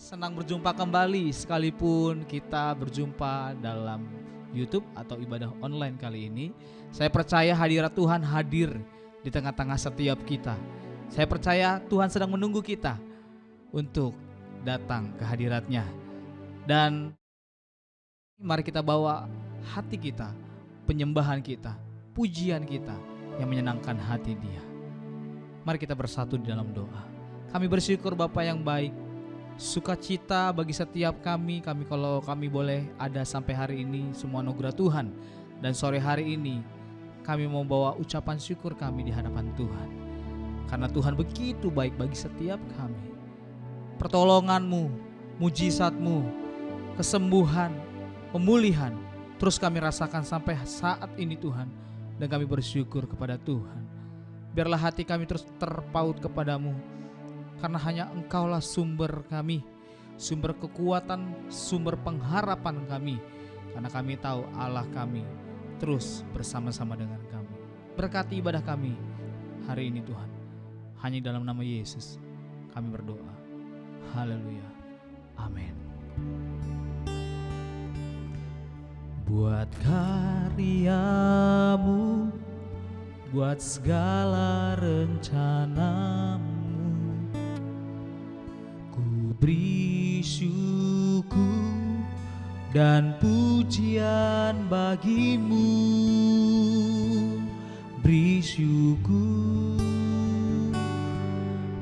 Senang berjumpa kembali sekalipun kita berjumpa dalam YouTube atau ibadah online kali ini. Saya percaya hadirat Tuhan hadir di tengah-tengah setiap kita. Saya percaya Tuhan sedang menunggu kita untuk datang ke hadiratnya. Dan mari kita bawa hati kita, penyembahan kita, pujian kita yang menyenangkan hati Dia. Mari kita bersatu di dalam doa. Kami bersyukur Bapa yang baik, sukacita bagi setiap kami kalau kami boleh ada sampai hari ini, semua anugerah Tuhan. Dan sore hari ini kami mau bawa ucapan syukur kami di hadapan Tuhan, karena Tuhan begitu baik bagi setiap kami. Pertolongan-Mu, mujizat-Mu, kesembuhan, pemulihan terus kami rasakan sampai saat ini Tuhan. Dan kami bersyukur kepada Tuhan. Biarlah hati kami terus terpaut kepadamu, karena hanya Engkaulah sumber kami, sumber kekuatan, sumber pengharapan kami. Karena kami tahu Allah kami terus bersama-sama dengan kami. Berkati ibadah kami hari ini Tuhan. Hanya dalam nama Yesus kami berdoa. Haleluya. Amin. Buat karya-Mu, buat segala rencana-Mu, ku beri syukur dan pujian bagi-Mu. Beri syukur,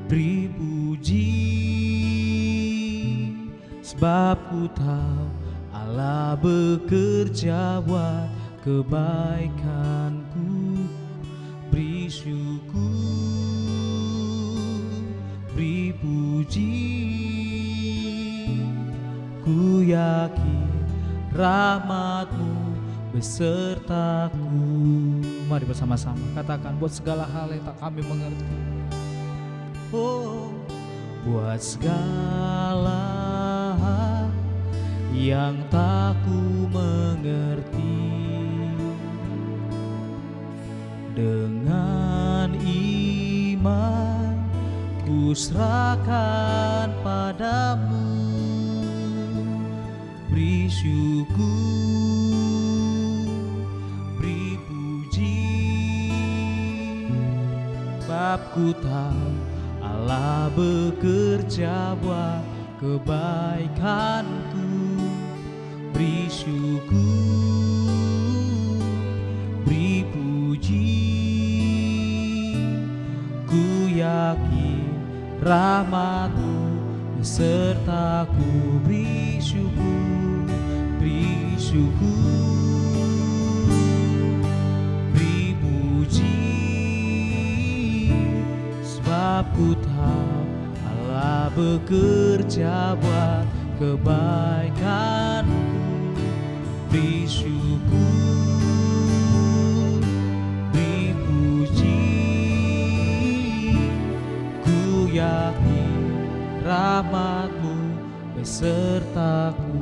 beri puji, sebab ku tahu Allah bekerja buat kebaikanku. Beri syukur, beri puji, ku yakin rahmat-Mu besertaku. Mari bersama-sama katakan, buat segala hal yang tak kami mengerti. Oh, buat segala hal yang tak ku mengerti, dengan iman ku serahkan padamu. Beri syukur, beri puji, sebab ku tahu Allah bekerja buat kebaikanku. Beri syukur, beri puji, ku yakin rahmat-Mu besertaku. Beri syukur, beri syukur, beri puji, sebab ku tahu Allah bekerja buat kebaikanku. Beri syukur, beri puji, ku yakin rahmat-Mu besertaku.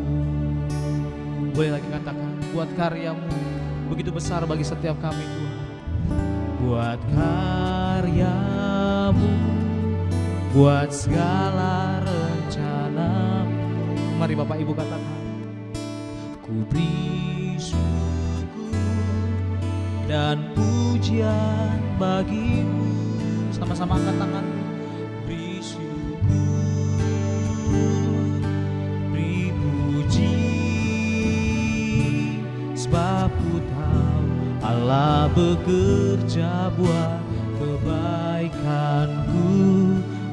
Boleh lagi katakan, buat karya-Mu begitu besar bagi setiap kami Tuhan. Buat karya-Mu, buat segala rencana-Mu. Mari Bapak Ibu katakan, ku beri syukur dan pujian bagi-Mu. Sama-sama angkat tangan. Beri syukur, beri puji, sebab ku tahu Allah bekerja buat kebaikanku.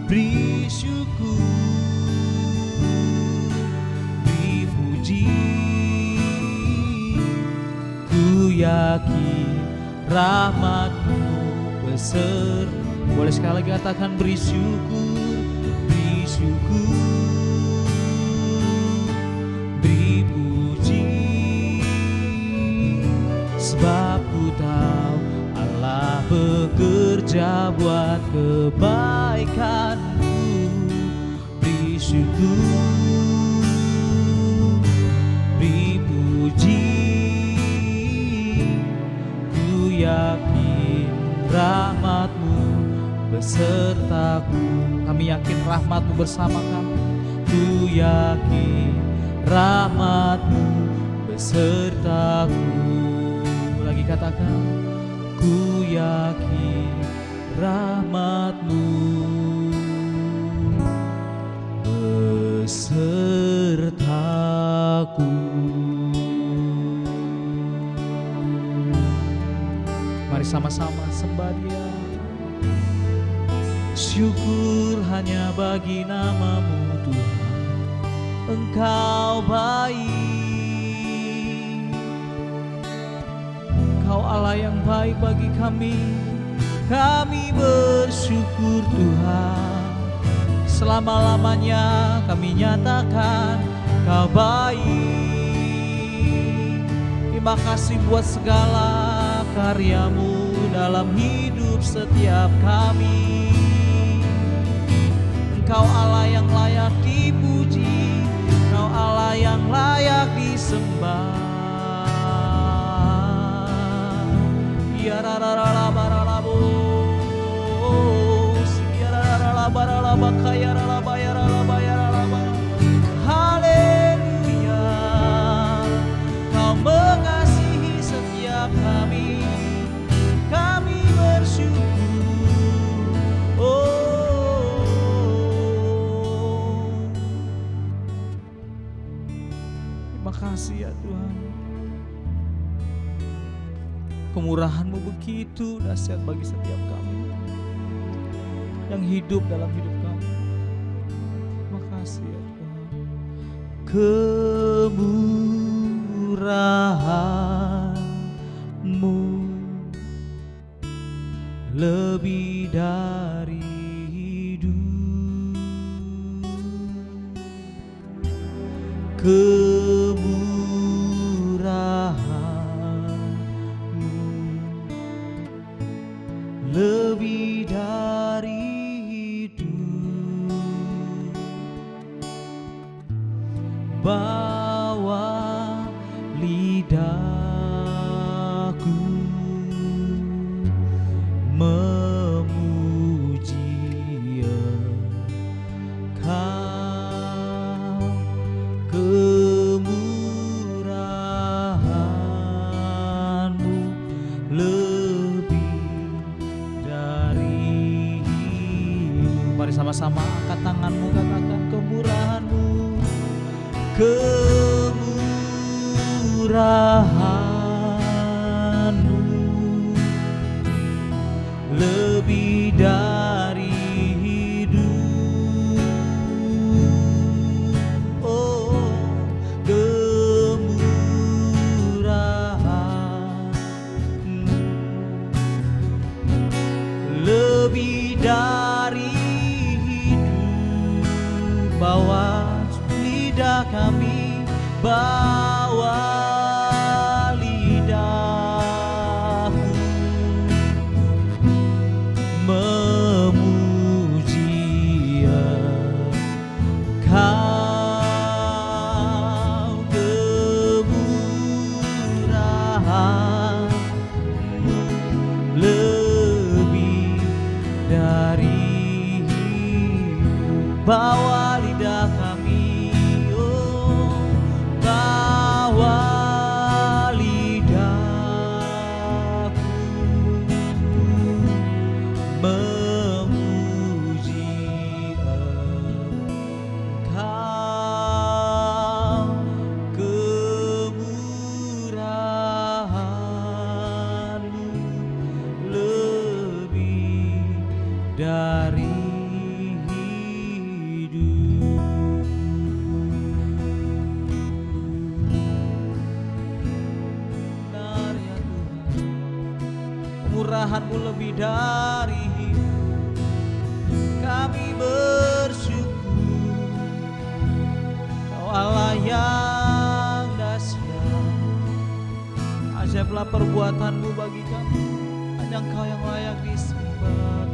Beri syukur, beri puji, ku yakin rahmat-Mu beserta. Boleh sekali lagi katakan, beri syukur, beri syukur, beri puji, sebab ku tahu Allah bekerja buat kebaikanku. Beri syukur, beri puji, ku yakin rahmat-Mu besertaku. Kami yakin rahmat-Mu bersama kami. Ku ku yakin rahmat-Mu besertaku. Lagi katakan, ku yakin rahmat-Mu besertaku. Mari sama-sama sembah Dia. Syukur hanya bagi nama-Mu Tuhan, Engkau baik. Engkau Allah yang baik bagi kami. Kami bersyukur Tuhan. Selama-lamanya kami nyatakan Kau baik. Terima kasih buat segala karya-Mu dalam hidup setiap kami. Engkau Allah yang layak dipuji, Engkau Allah yang layak disembah. Ya rarara baralabo, ya rarara baralaba kaya raraba ya raraba ya raraba. Haleluya, Kau mengasihi setiap kami. Kami bersyukur. Terima kasih ya Tuhan. Kemurahan-Mu begitu dahsyat bagi setiap kami yang hidup dalam hidup kami. Terima kasih ya Tuhan. Kemurahan-Mu lebih dari hidup. Kemurahan-Mu lebih dari hidup. Bawa lidahku memuji Engkau. Kemurahan-Mu lebih dari hidup. Mari sama-sama angkat tangan-Mu, katakan kemurahan-Mu. Kemurahan-Mu lebih dari hidup. Oh, kemurahan-Mu lebih dari hidup. Bawa lidah kami, bawa lidahku memuji Engkau. Kemurahan-Mu lebih dari hidup. Bawa lidah kami, oh, bawa lidahku memuji Engkau. Kemurahan-Mu lebih dari kemurahan-Mu lebih dari hidup. Kami bersyukur, Kau Allah yang dahsyat. Ajaiblah perbuatan-Mu bagi kami, hanya Engkau yang layak disembah.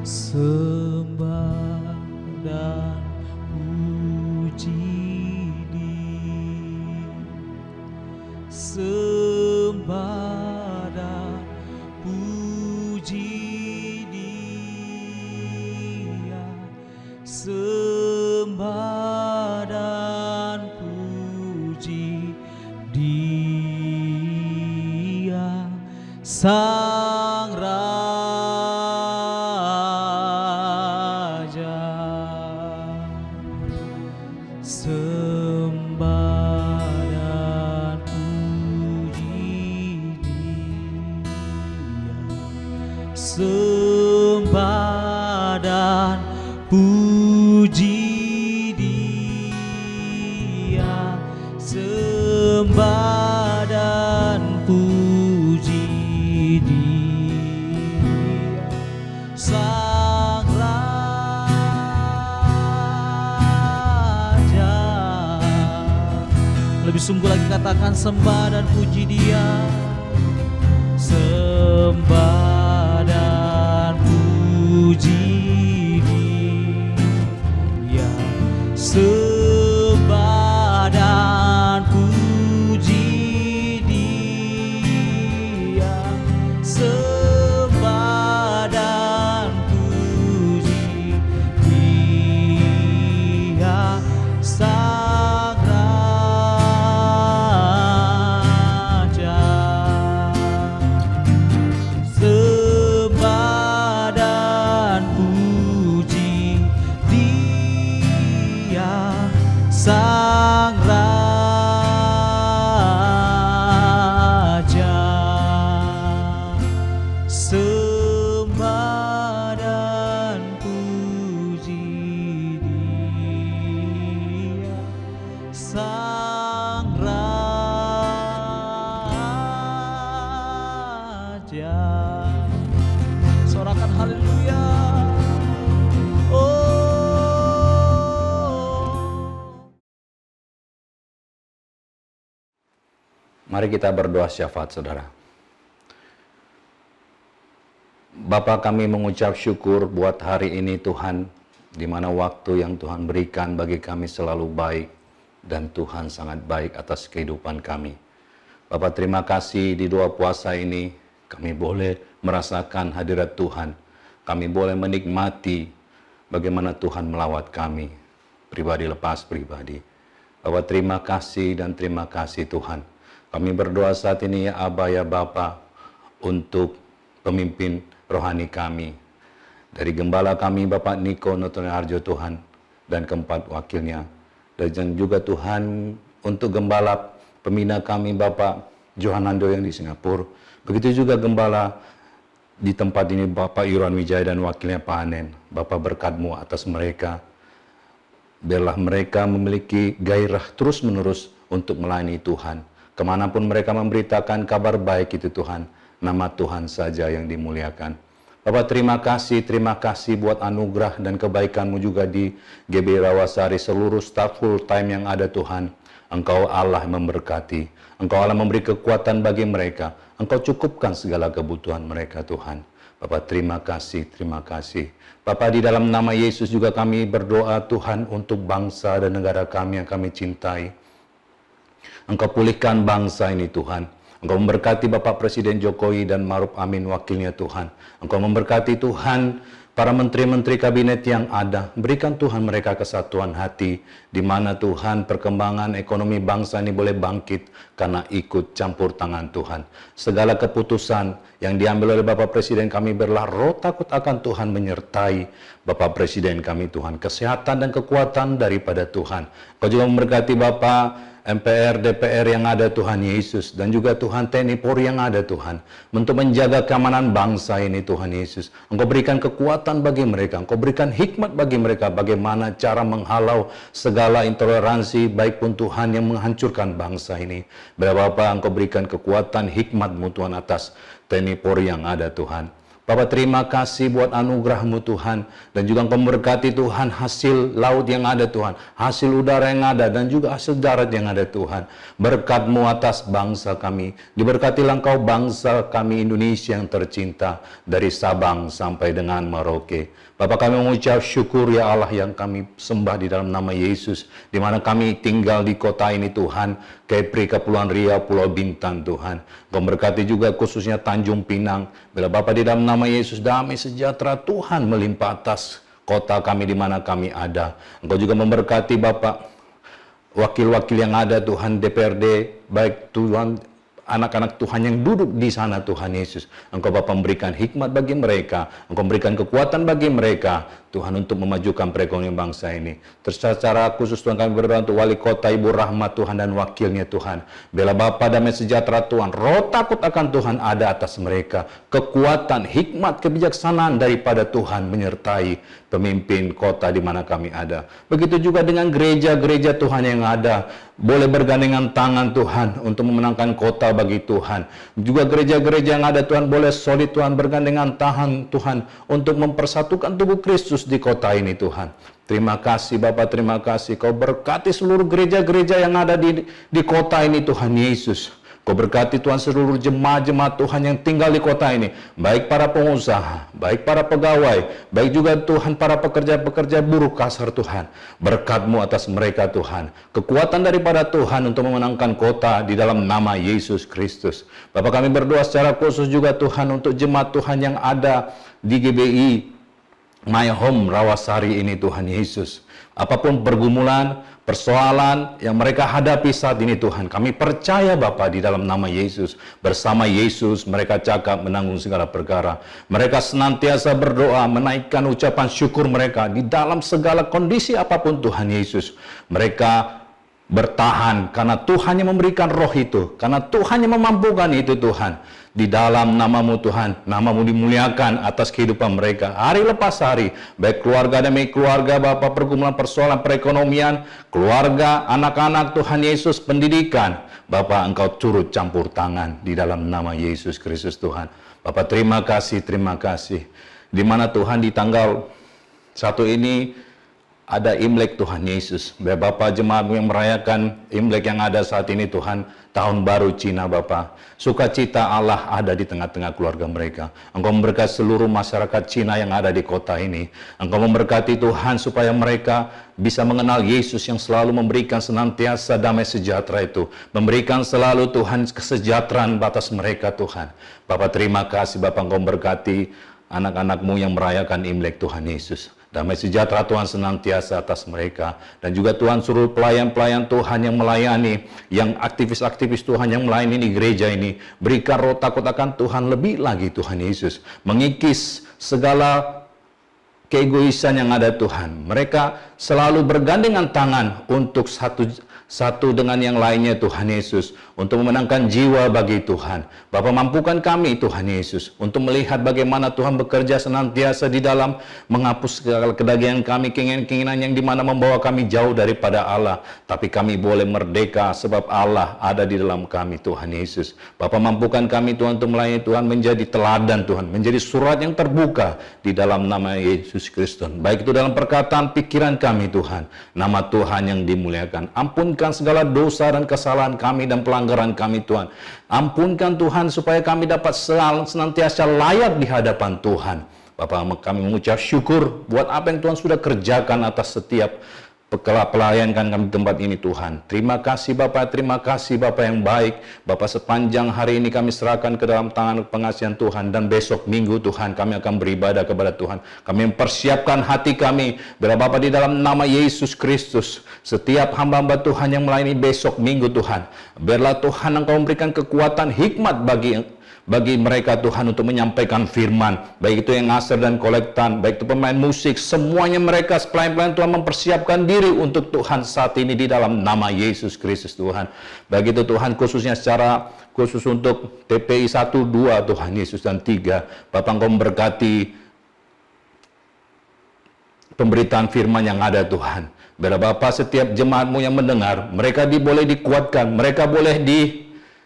Sembah dan puji Dia, sembah dan puji Dia. sembah dan puji Dia, Sang Raja. Sembah dan puji Dia, sembah dan puji Dia, sembah dan puji Dia, Sang Raja. Lebih sungguh lagi katakan sembah dan puji Dia, sembah dan puji Dia, sembah dan puji Dia, sembah dan puji Dia, Sang Raja. Sembah dan puji Dia, Sang Raja. Sembah dan puji Dia, Sang Raja. Sorakan haleluya. Oh. Mari kita berdoa syafaat, saudara. Bapa, kami mengucap syukur buat hari ini Tuhan, di mana waktu yang Tuhan berikan bagi kami selalu baik, dan Tuhan sangat baik atas kehidupan kami. Bapa, terima kasih di doa puasa ini, kami boleh merasakan hadirat Tuhan. Kami boleh menikmati bagaimana Tuhan melawat kami, pribadi lepas pribadi. Bapa, terima kasih dan terima kasih Tuhan. Kami berdoa saat ini ya Aba ya Bapa, untuk pemimpin rohani kami. Dari gembala kami Bapak Niko Notonharjo Tuhan, dan keempat wakilnya. Dan juga Tuhan untuk gembala pembina kami Bapak Johanando yang di Singapura. Begitu juga gembala di tempat ini Bapak Irwan Wijaya dan wakilnya Pak Anen. Bapak berkat-Mu atas mereka. Biarlah mereka memiliki gairah terus-menerus untuk melayani Tuhan. Kemanapun mereka memberitakan kabar baik itu Tuhan, nama Tuhan saja yang dimuliakan. Bapak terima kasih buat anugerah dan kebaikan-Mu juga di GB Rawasari, seluruh staf full time yang ada Tuhan. Engkau Allah yang memberkati, Engkau Allah memberi kekuatan bagi mereka, Engkau cukupkan segala kebutuhan mereka Tuhan. Bapak terima kasih. Bapak di dalam nama Yesus juga kami berdoa Tuhan untuk bangsa dan negara kami yang kami cintai. Engkau pulihkan bangsa ini Tuhan. Engkau memberkati Bapak Presiden Jokowi dan Maruf Amin wakilnya Tuhan. Engkau memberkati Tuhan para menteri-menteri kabinet yang ada. Berikan Tuhan mereka kesatuan hati, di mana Tuhan perkembangan ekonomi bangsa ini boleh bangkit karena ikut campur tangan Tuhan. Segala keputusan yang diambil oleh Bapak Presiden kami berlah roh takut akan Tuhan menyertai Bapak Presiden kami Tuhan. Kesehatan dan kekuatan daripada Tuhan. Engkau juga memberkati Bapak MPR, DPR yang ada Tuhan Yesus, dan juga Tuhan TNI Polri yang ada Tuhan, untuk menjaga keamanan bangsa ini Tuhan Yesus. Engkau berikan kekuatan bagi mereka, Engkau berikan hikmat bagi mereka, bagaimana cara menghalau segala intoleransi, baik pun Tuhan yang menghancurkan bangsa ini. Bapak, Engkau berikan kekuatan hikmat-Mu Tuhan atas TNI Polri yang ada Tuhan. Bapak terima kasih buat anugerah-Mu Tuhan, dan juga Engkau memberkati Tuhan hasil laut yang ada Tuhan, hasil udara yang ada, dan juga hasil darat yang ada Tuhan. Berkat-Mu atas bangsa kami, diberkatilah Engkau bangsa kami Indonesia yang tercinta, dari Sabang sampai dengan Merauke. Bapak kami mengucap syukur ya Allah yang kami sembah di dalam nama Yesus, di mana kami tinggal di kota ini Tuhan, Kepri, Kepulauan Riau, Pulau Bintan Tuhan. Engkau berkati juga khususnya Tanjung Pinang. Bila Bapak di dalam nama Yesus damai sejahtera Tuhan melimpah atas kota kami di mana kami ada. Engkau juga memberkati Bapak, wakil-wakil yang ada Tuhan, DPRD, baik Tuhan, anak-anak Tuhan yang duduk di sana Tuhan Yesus. Engkau Bapa memberikan hikmat bagi mereka, Engkau memberikan kekuatan bagi mereka Tuhan untuk memajukan perekonomian bangsa ini. Terus secara khusus Tuhan kami berdoa untuk wali kota Ibu Rahmat Tuhan dan wakilnya Tuhan. Bela Bapa damai sejahtera Tuhan, roh takut akan Tuhan ada atas mereka. Kekuatan, hikmat, kebijaksanaan daripada Tuhan menyertai pemimpin kota di mana kami ada. Begitu juga dengan gereja-gereja Tuhan yang ada, boleh bergandengan tangan Tuhan untuk memenangkan kota bagi Tuhan. Juga gereja-gereja yang ada Tuhan boleh solid Tuhan, bergandengan tangan Tuhan untuk mempersatukan tubuh Kristus di kota ini Tuhan. Terima kasih Bapak, terima kasih. Kau berkati seluruh gereja-gereja yang ada di kota ini Tuhan Yesus. Kau berkati Tuhan seluruh jemaat-jemaat Tuhan yang tinggal di kota ini, baik para pengusaha, baik para pegawai, baik juga Tuhan para pekerja-pekerja buruh kasar Tuhan. Berkat-Mu atas mereka Tuhan, kekuatan daripada Tuhan untuk memenangkan kota di dalam nama Yesus Kristus. Bapak kami berdoa secara khusus juga Tuhan untuk jemaat Tuhan yang ada di GBI My Home Rawasari ini Tuhan Yesus. Apapun pergumulan, persoalan yang mereka hadapi saat ini Tuhan, kami percaya Bapa di dalam nama Yesus. Bersama Yesus mereka cakap menanggung segala perkara. Mereka senantiasa berdoa, menaikkan ucapan syukur mereka di dalam segala kondisi apapun Tuhan Yesus. Mereka bertahan karena Tuhan yang memberikan roh itu, karena Tuhan yang memampukan itu Tuhan. Di dalam nama-Mu Tuhan, nama-Mu dimuliakan atas kehidupan mereka hari lepas hari, baik keluarga demi keluarga Bapak, pergumulan persoalan perekonomian, keluarga, anak-anak Tuhan Yesus, pendidikan, Bapak Engkau turut campur tangan di dalam nama Yesus Kristus Tuhan. Bapak terima kasih, di mana Tuhan di tanggal 1 ini ada Imlek Tuhan Yesus. Bapak jemaat yang merayakan Imlek yang ada saat ini Tuhan, tahun baru Cina Bapak. Sukacita Allah ada di tengah-tengah keluarga mereka. Engkau memberkati seluruh masyarakat Cina yang ada di kota ini. Engkau memberkati Tuhan supaya mereka bisa mengenal Yesus yang selalu memberikan senantiasa damai sejahtera itu. Memberikan selalu Tuhan kesejahteraan batas mereka Tuhan. Bapak terima kasih Bapak, Engkau memberkati anak-anak-Mu yang merayakan Imlek Tuhan Yesus. Damai sejahtera Tuhan senantiasa atas mereka. Dan juga Tuhan suruh pelayan-pelayan Tuhan yang melayani, yang aktivis-aktivis Tuhan yang melayani di gereja ini, berikan roh takut akan Tuhan lebih lagi Tuhan Yesus. Mengikis segala keegoisan yang ada Tuhan. Mereka selalu bergandengan tangan untuk satu dengan yang lainnya Tuhan Yesus, untuk memenangkan jiwa bagi Tuhan. Bapa mampukan kami Tuhan Yesus untuk melihat bagaimana Tuhan bekerja senantiasa di dalam menghapus segala kedagingan kami, keinginan-keinginan yang dimana membawa kami jauh daripada Allah. Tapi kami boleh merdeka sebab Allah ada di dalam kami Tuhan Yesus. Bapa mampukan kami Tuhan untuk melayani Tuhan, menjadi teladan Tuhan, menjadi surat yang terbuka di dalam nama Yesus Kristus. Baik itu dalam perkataan, pikiran kami Tuhan, nama Tuhan yang dimuliakan. Ampunkan segala dosa dan kesalahan kami dan pelanggaran kami Tuhan. Ampunkan Tuhan supaya kami dapat senantiasa layak di hadapan Tuhan. Bapak kami mengucap syukur buat apa yang Tuhan sudah kerjakan atas setiap pelayan kami di tempat ini Tuhan. Terima kasih Bapak yang baik. Bapak sepanjang hari ini kami serahkan ke dalam tangan pengasihan Tuhan. Dan besok minggu Tuhan kami akan beribadah kepada Tuhan. Kami mempersiapkan hati kami. Biar Bapak di dalam nama Yesus Kristus, setiap hamba-hamba Tuhan yang melayani besok minggu Tuhan, biarlah Tuhan Engkau memberikan kekuatan, hikmat bagi mereka Tuhan untuk menyampaikan firman, baik itu yang ngasir dan kolektan, baik itu pemain musik, semuanya mereka pelayan-pelayan Tuhan mempersiapkan diri untuk Tuhan saat ini di dalam nama Yesus Kristus Tuhan. Baik itu Tuhan khususnya secara khusus untuk TPI 1, 2 Tuhan Yesus dan 3, Bapak Engkau memberkati pemberitaan firman yang ada Tuhan. Biar Bapak setiap jemaat-Mu yang mendengar, mereka boleh dikuatkan, mereka boleh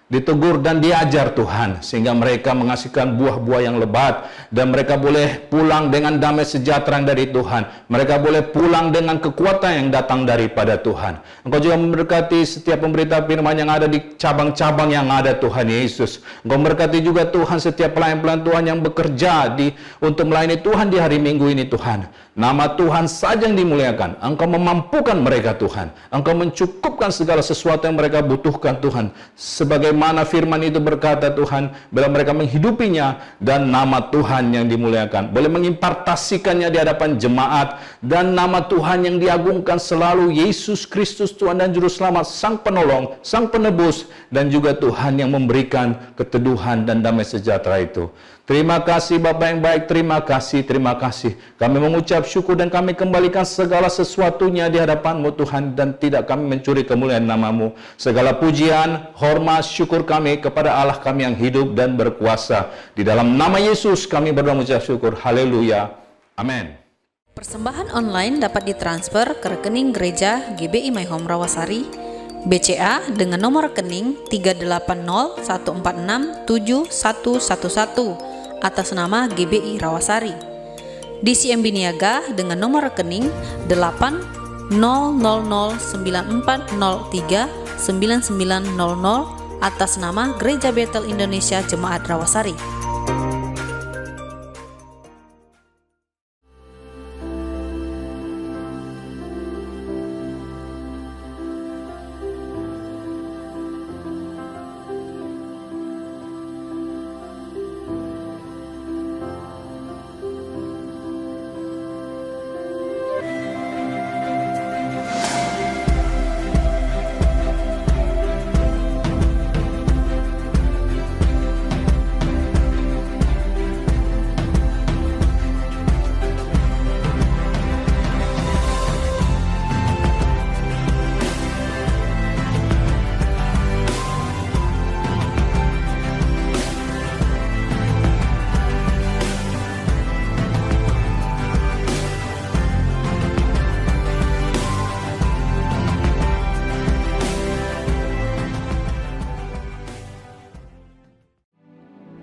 ditegur dan diajar Tuhan, sehingga mereka menghasilkan buah-buah yang lebat, dan mereka boleh pulang dengan damai sejahtera dari Tuhan. Mereka boleh pulang dengan kekuatan yang datang daripada Tuhan. Engkau juga memberkati setiap pemberita firman yang ada di cabang-cabang yang ada Tuhan Yesus. Engkau memberkati juga Tuhan setiap pelayan-pelayan Tuhan yang bekerja untuk melayani Tuhan di hari Minggu ini Tuhan. Nama Tuhan saja yang dimuliakan. Engkau memampukan mereka Tuhan. Engkau mencukupkan segala sesuatu yang mereka butuhkan Tuhan. Sebagaimana firman itu berkata Tuhan, bila mereka menghidupinya dan nama Tuhan yang dimuliakan. Boleh mengimpartasikannya di hadapan jemaat. Dan nama Tuhan yang diagungkan selalu Yesus Kristus Tuhan dan Juru Selamat, Sang Penolong, Sang Penebus, dan juga Tuhan yang memberikan keteduhan dan damai sejahtera itu. Terima kasih Bapa yang baik, terima kasih, terima kasih. Kami mengucap syukur dan kami kembalikan segala sesuatunya di hadapan-Mu Tuhan, dan tidak kami mencuri kemuliaan nama-Mu. Segala pujian, hormat, syukur kami kepada Allah kami yang hidup dan berkuasa. Di dalam nama Yesus kami berdoa mengucap syukur. Haleluya. Amin. Persembahan online dapat ditransfer ke rekening gereja GBI My Home Rawasari, BCA dengan nomor rekening 38014671111 atas nama GBI Rawasari. DCMB Niaga dengan nomor rekening 80094039900 atas nama Gereja Bethel Indonesia Jemaat Rawasari.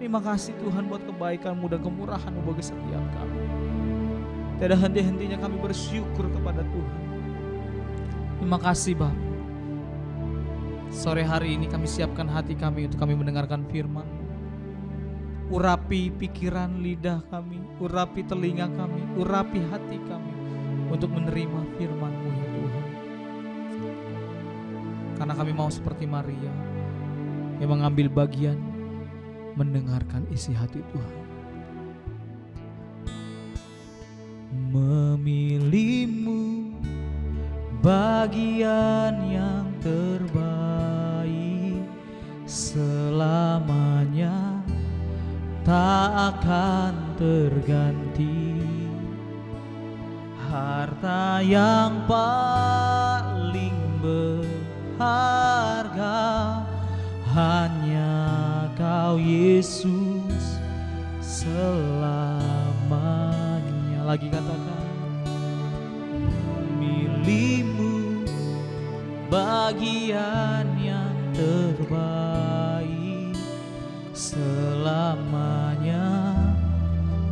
Terima kasih Tuhan buat kebaikan-Mu dan kemurahan-Mu bagi setiap kami. Tidak henti-hentinya kami bersyukur kepada Tuhan. Terima kasih Bapa. Sore hari ini kami siapkan hati kami untuk kami mendengarkan firman. Urapi pikiran lidah kami, urapi telinga kami, urapi hati kami untuk menerima firman-Mu ya Tuhan. Karena kami mau seperti Maria yang mengambil bagian mendengarkan isi hati Tuhan. Memilih-Mu bagian yang terbaik, selamanya tak akan terganti. Harta yang paling berharga hanya Kau Yesus selamanya. Lagi katakan, milih-Mu bagian yang terbaik, selamanya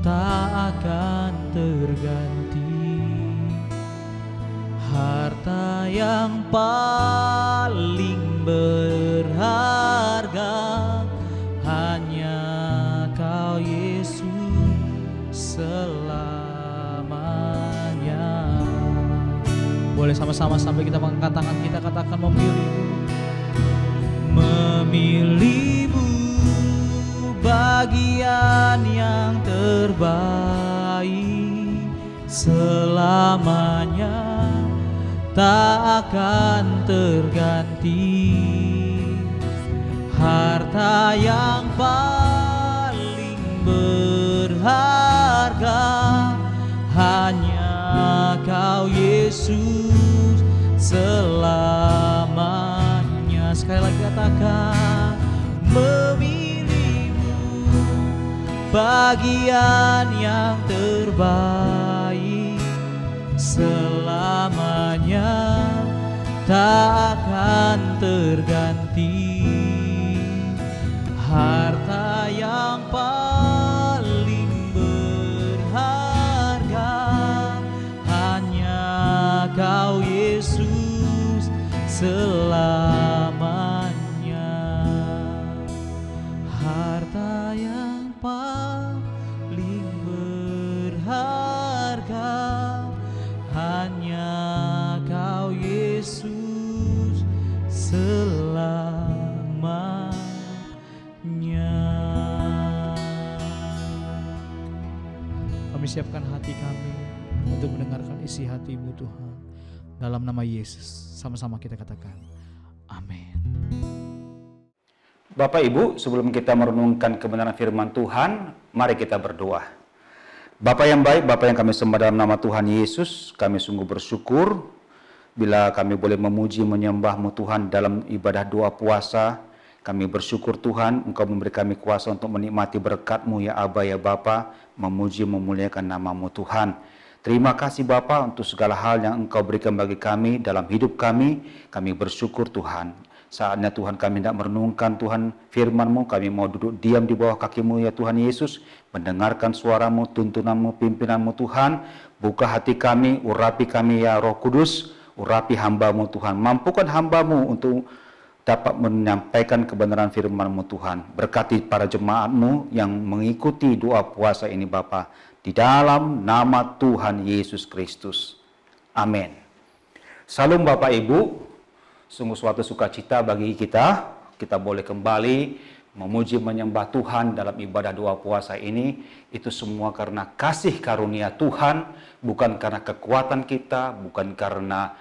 tak akan terganti. Harta yang paling berharga hanya Kau Yesus selamanya. Boleh sama-sama sampai kita mengangkat tangan kita, katakan memilih-Mu. Memilih-Mu bagian yang terbaik, selamanya tak akan terganti. Harta yang paling berharga hanya Kau Yesus selamanya. Sekali lagi katakan, memilih-Mu bagian yang terbaik, selamanya tak akan terganti. Harta yang paling berharga hanya Kau Yesus selamanya. Harta yang paling berharga selamanya. Kami siapkan hati kami untuk mendengarkan isi hati-Mu Tuhan. Dalam nama Yesus, sama-sama kita katakan, amin. Bapak Ibu, sebelum kita merenungkan kebenaran firman Tuhan, mari kita berdoa. Bapa yang baik, Bapa yang kami sembah dalam nama Tuhan Yesus, kami sungguh bersyukur bila kami boleh memuji menyembah-Mu Tuhan dalam ibadah doa puasa. Kami bersyukur Tuhan, Engkau memberi kami kuasa untuk menikmati berkat-Mu ya Aba ya Bapa, memuji memuliakan nama-Mu Tuhan. Terima kasih Bapa untuk segala hal yang Engkau berikan bagi kami dalam hidup kami. Kami bersyukur Tuhan. Saatnya Tuhan kami hendak merenungkan Tuhan firman-Mu, kami mau duduk diam di bawah kaki-Mu ya Tuhan Yesus, mendengarkan suara-Mu, tuntunan-Mu, pimpinan-Mu Tuhan. Buka hati kami, urapi kami ya Roh Kudus, urapi hamba-Mu Tuhan. Mampukan hamba-Mu untuk dapat menyampaikan kebenaran firman-Mu Tuhan. Berkati para jemaat-Mu yang mengikuti doa puasa ini Bapa, di dalam nama Tuhan Yesus Kristus. Amin. Salam Bapak Ibu. Sungguh suatu sukacita bagi kita boleh kembali memuji menyembah Tuhan dalam ibadah doa puasa ini. Itu semua karena kasih karunia Tuhan, bukan karena kekuatan kita, bukan karena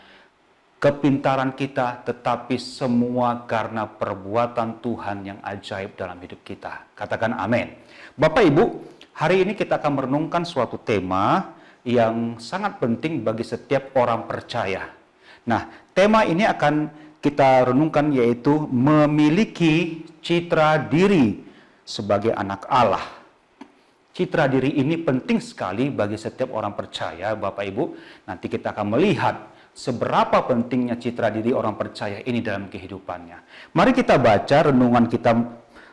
kepintaran kita, tetapi semua karena perbuatan Tuhan yang ajaib dalam hidup kita. Katakan amin. Bapak Ibu, hari ini kita akan merenungkan suatu tema yang sangat penting bagi setiap orang percaya. Nah, tema ini akan kita renungkan yaitu memiliki citra diri sebagai anak Allah. Citra diri ini penting sekali bagi setiap orang percaya, Bapak Ibu. Nanti kita akan melihat seberapa pentingnya citra diri orang percaya ini dalam kehidupannya. Mari kita baca renungan kita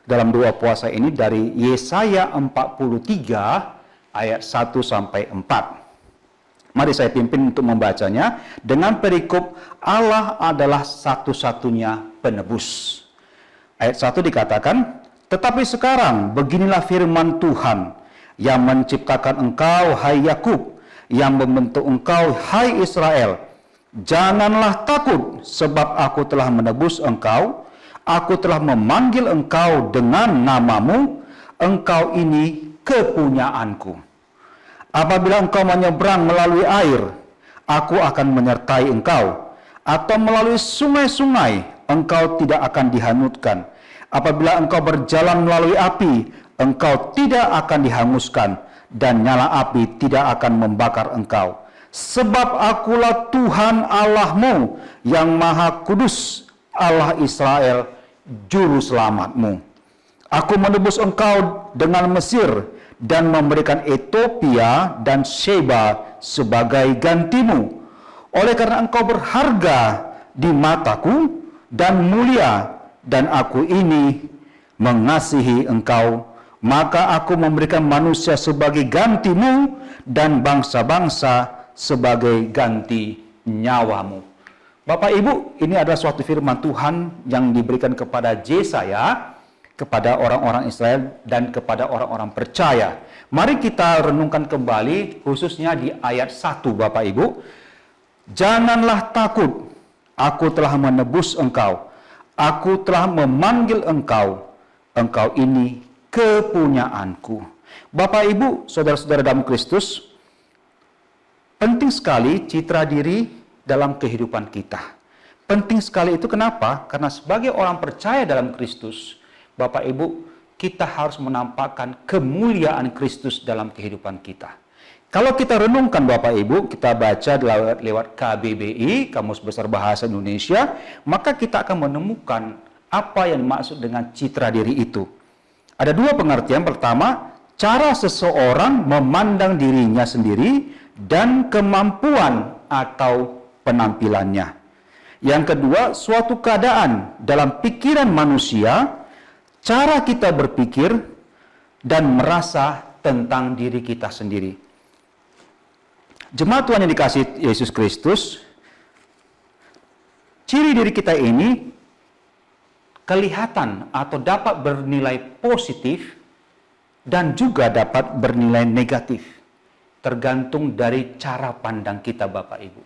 dalam doa puasa ini dari Yesaya 43 ayat 1 sampai 4. Mari saya pimpin untuk membacanya dengan perikop Allah adalah satu-satunya penebus. Ayat 1 dikatakan, tetapi sekarang beginilah firman Tuhan yang menciptakan engkau hai Yakub, yang membentuk engkau hai Israel. Janganlah takut sebab aku telah menebus engkau, aku telah memanggil engkau dengan namamu, engkau ini kepunyaanku. Apabila engkau menyeberang melalui air, aku akan menyertai engkau. Atau melalui sungai-sungai, engkau tidak akan dihanyutkan. Apabila engkau berjalan melalui api, engkau tidak akan dihanguskan. Dan nyala api tidak akan membakar engkau. Sebab akulah Tuhan Allahmu yang Maha Kudus, Allah Israel, Juru Selamatmu. Aku menebus engkau dengan Mesir, dan memberikan Ethiopia dan Sheba sebagai gantimu. Oleh karena engkau berharga di mataku dan mulia, dan aku ini mengasihi engkau, maka aku memberikan manusia sebagai gantimu, dan bangsa-bangsa sebagai ganti nyawamu. Bapak Ibu, ini adalah suatu firman Tuhan yang diberikan kepada Yesaya, kepada orang-orang Israel dan kepada orang-orang percaya. Mari kita renungkan kembali khususnya di ayat 1 Bapak Ibu. Janganlah takut, aku telah menebus engkau. Aku telah memanggil engkau. Engkau ini kepunyaanku. Bapak Ibu, saudara-saudara dalam Kristus, penting sekali citra diri dalam kehidupan kita. Penting sekali itu kenapa? Karena sebagai orang percaya dalam Kristus, Bapak Ibu, kita harus menampakkan kemuliaan Kristus dalam kehidupan kita. Kalau kita renungkan Bapak Ibu, kita baca lewat KBBI, Kamus Besar Bahasa Indonesia, maka kita akan menemukan apa yang dimaksud dengan citra diri itu. Ada dua pengertian. Pertama, cara seseorang memandang dirinya sendiri dan kemampuan atau penampilannya. Yang kedua, suatu keadaan dalam pikiran manusia, cara kita berpikir dan merasa tentang diri kita sendiri. Jemaat Tuhan yang dikasihi Yesus Kristus, ciri diri kita ini kelihatan atau dapat bernilai positif dan juga dapat bernilai negatif. Tergantung dari cara pandang kita Bapak Ibu.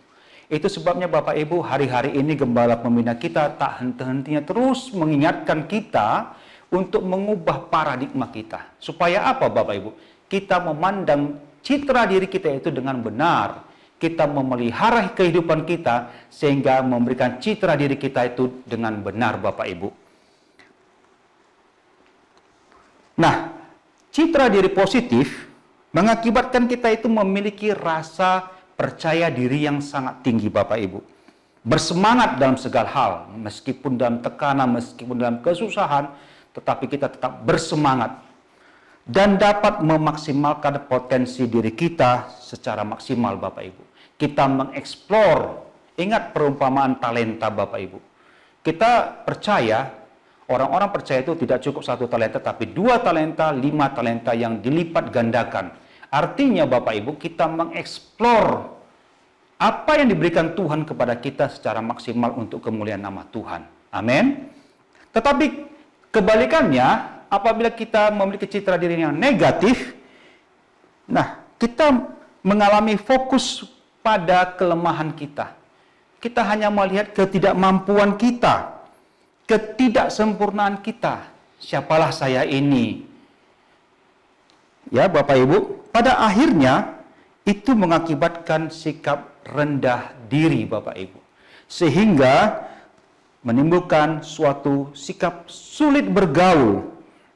Itu sebabnya Bapak Ibu, hari-hari ini Gembala Pembina kita tak henti-hentinya terus mengingatkan kita untuk mengubah paradigma kita. Supaya apa Bapak Ibu? Kita memandang citra diri kita itu dengan benar. Kita memelihara kehidupan kita sehingga memberikan citra diri kita itu dengan benar Bapak Ibu. Nah, citra diri positif mengakibatkan kita itu memiliki rasa percaya diri yang sangat tinggi Bapak Ibu. Bersemangat dalam segala hal, meskipun dalam tekanan, meskipun dalam kesusahan, tetapi kita tetap bersemangat dan dapat memaksimalkan potensi diri kita secara maksimal Bapak Ibu. Kita mengeksplor, ingat perumpamaan talenta Bapak Ibu. Kita percaya, orang-orang percaya itu tidak cukup 1 talenta, tapi 2 talenta, 5 talenta yang dilipat gandakan. Artinya Bapak Ibu, kita mengeksplor apa yang diberikan Tuhan kepada kita secara maksimal untuk kemuliaan nama Tuhan. Amin. Tetapi kebalikannya, apabila kita memiliki citra diri yang negatif, nah kita mengalami fokus pada kelemahan kita. Kita hanya melihat ketidakmampuan kita, ketidaksempurnaan kita. Siapalah saya ini? Ya Bapak Ibu, pada akhirnya itu mengakibatkan sikap rendah diri Bapak Ibu. Sehingga menimbulkan suatu sikap sulit bergaul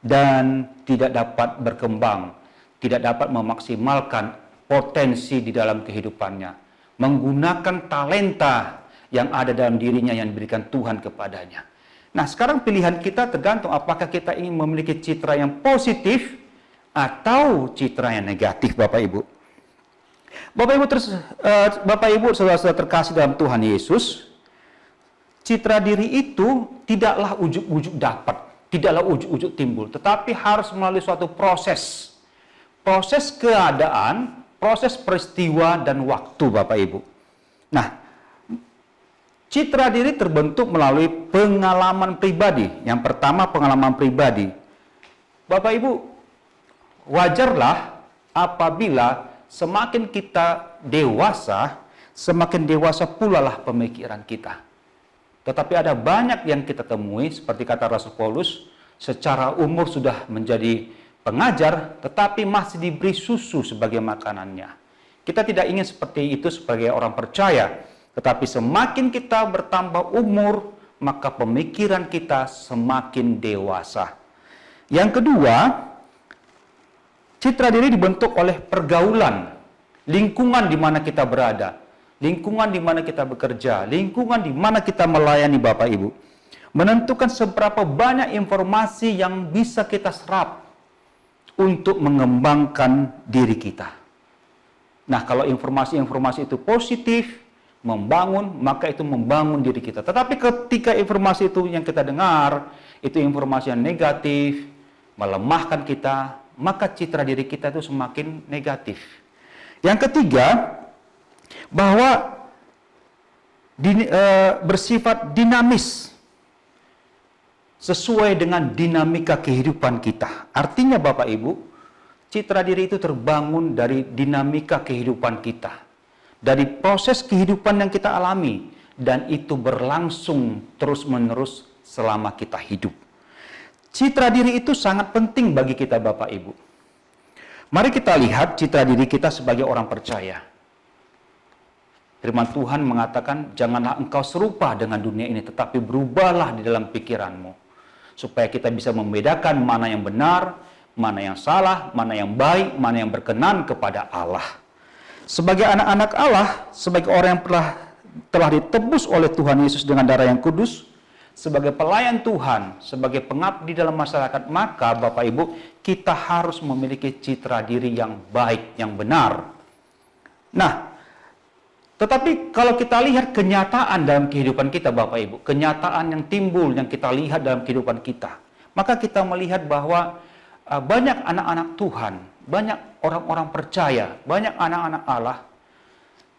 dan tidak dapat berkembang, tidak dapat memaksimalkan potensi di dalam kehidupannya, menggunakan talenta yang ada dalam dirinya yang diberikan Tuhan kepadanya. Nah, sekarang pilihan kita tergantung apakah kita ingin memiliki citra yang positif atau citra yang negatif Bapak Ibu. Bapak Ibu saudara-saudara terkasih dalam Tuhan Yesus, citra diri itu tidaklah ujuk-ujuk dapat, tidaklah ujuk-ujuk timbul, tetapi harus melalui suatu proses. Proses keadaan, proses peristiwa dan waktu Bapak Ibu. Nah, citra diri terbentuk melalui pengalaman pribadi. Yang pertama pengalaman pribadi. Bapak Ibu, wajarlah apabila semakin kita dewasa, semakin dewasa pula lah pemikiran kita. Tetapi ada banyak yang kita temui, seperti kata Rasul Paulus, secara umur sudah menjadi pengajar, tetapi masih diberi susu sebagai makanannya. Kita tidak ingin seperti itu sebagai orang percaya, tetapi semakin kita bertambah umur, maka pemikiran kita semakin dewasa. Yang kedua, citra diri dibentuk oleh pergaulan, lingkungan di mana kita berada, lingkungan di mana kita bekerja, lingkungan di mana kita melayani Bapak Ibu. Menentukan seberapa banyak informasi yang bisa kita serap untuk mengembangkan diri kita. Nah, kalau informasi-informasi itu positif, membangun, maka itu membangun diri kita. Tetapi ketika informasi itu yang kita dengar, itu informasi yang negatif, melemahkan kita, maka citra diri kita itu semakin negatif. Yang ketiga, bahwa bersifat dinamis sesuai dengan dinamika kehidupan kita. Artinya Bapak Ibu, citra diri itu terbangun dari dinamika kehidupan kita, dari proses kehidupan yang kita alami, dan itu berlangsung terus-menerus selama kita hidup. Citra diri itu sangat penting bagi kita Bapak Ibu. Mari kita lihat citra diri kita sebagai orang percaya. Firman Tuhan mengatakan, janganlah engkau serupa dengan dunia ini, tetapi berubahlah di dalam pikiranmu. Supaya kita bisa membedakan mana yang benar, mana yang salah, mana yang baik, mana yang berkenan kepada Allah. Sebagai anak-anak Allah, sebagai orang yang telah ditebus oleh Tuhan Yesus dengan darah yang kudus, sebagai pelayan Tuhan, sebagai pengabdi dalam masyarakat, maka Bapak Ibu, kita harus memiliki citra diri yang baik, yang benar. Nah, tetapi kalau kita lihat kenyataan dalam kehidupan kita Bapak Ibu, kenyataan yang timbul, yang kita lihat dalam kehidupan kita, maka kita melihat bahwa banyak anak-anak Tuhan, banyak orang-orang percaya, banyak anak-anak Allah,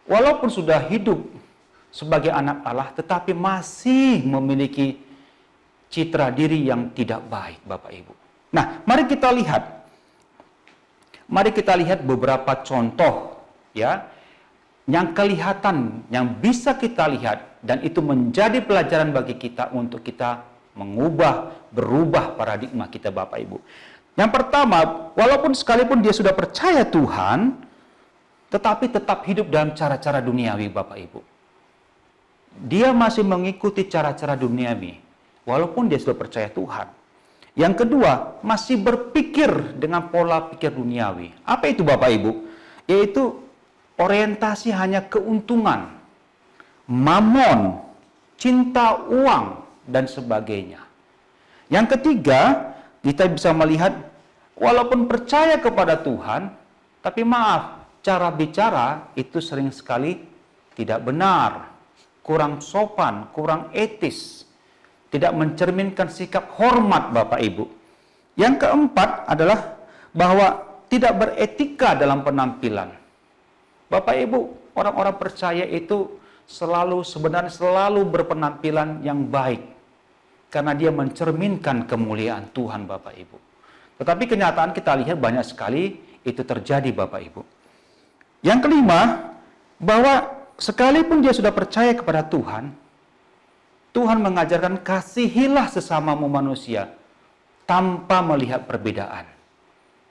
walaupun sudah hidup sebagai anak Allah, tetapi masih memiliki citra diri yang tidak baik Bapak Ibu. Nah, mari kita lihat beberapa contoh ya yang kelihatan, yang bisa kita lihat, dan itu menjadi pelajaran bagi kita untuk kita berubah paradigma kita Bapak Ibu. Yang pertama, walaupun sekalipun dia sudah percaya Tuhan, tetapi tetap hidup dalam cara-cara duniawi Bapak Ibu. Dia masih mengikuti cara-cara duniawi, walaupun dia sudah percaya Tuhan. Yang kedua, masih berpikir dengan pola pikir duniawi. Apa itu Bapak Ibu? Yaitu orientasi hanya keuntungan, mamon, cinta uang, dan sebagainya. Yang ketiga, kita bisa melihat walaupun percaya kepada Tuhan, tapi maaf, cara bicara itu sering sekali tidak benar, kurang sopan, kurang etis, tidak mencerminkan sikap hormat Bapak Ibu. Yang keempat adalah bahwa tidak beretika dalam penampilan. Bapak Ibu, orang-orang percaya itu sebenarnya selalu berpenampilan yang baik, karena dia mencerminkan kemuliaan Tuhan Bapak Ibu. Tetapi kenyataan kita lihat banyak sekali itu terjadi Bapak Ibu. Yang kelima, bahwa sekalipun dia sudah percaya kepada Tuhan, Tuhan mengajarkan kasihilah sesamamu manusia tanpa melihat perbedaan.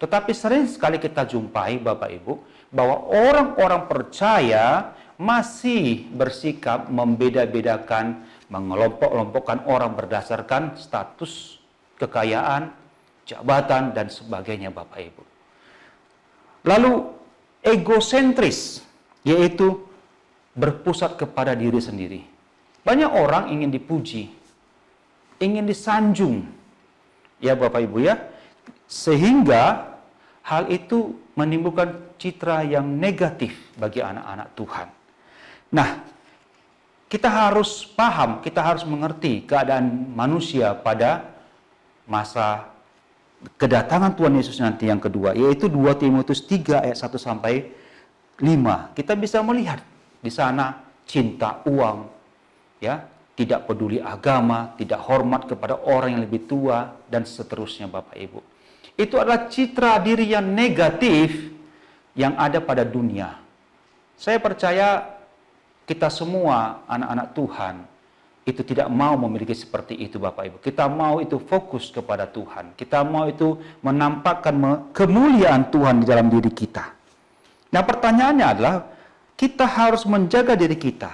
Tetapi sering sekali kita jumpai Bapak Ibu, bahwa orang-orang percaya masih bersikap membeda-bedakan, mengelompok-kelompokkan orang berdasarkan status, kekayaan, jabatan, dan sebagainya Bapak Ibu. Lalu egosentris, yaitu berpusat kepada diri sendiri. Banyak orang ingin dipuji, ingin disanjung, ya Bapak Ibu ya, sehingga hal itu menimbulkan citra yang negatif bagi anak-anak Tuhan. Nah, kita harus paham, kita harus mengerti keadaan manusia pada masa kedatangan Tuhan Yesus nanti yang kedua, yaitu 2 Timotius 3 ayat 1 sampai 5. Kita bisa melihat di sana cinta uang, ya, tidak peduli agama, tidak hormat kepada orang yang lebih tua, dan seterusnya Bapak Ibu. Itu adalah citra diri yang negatif yang ada pada dunia. Saya percaya kita semua anak-anak Tuhan itu tidak mau memiliki seperti itu Bapak Ibu. Kita mau itu fokus kepada Tuhan. Kita mau itu menampakkan kemuliaan Tuhan di dalam diri kita. Nah, pertanyaannya adalah kita harus menjaga diri kita.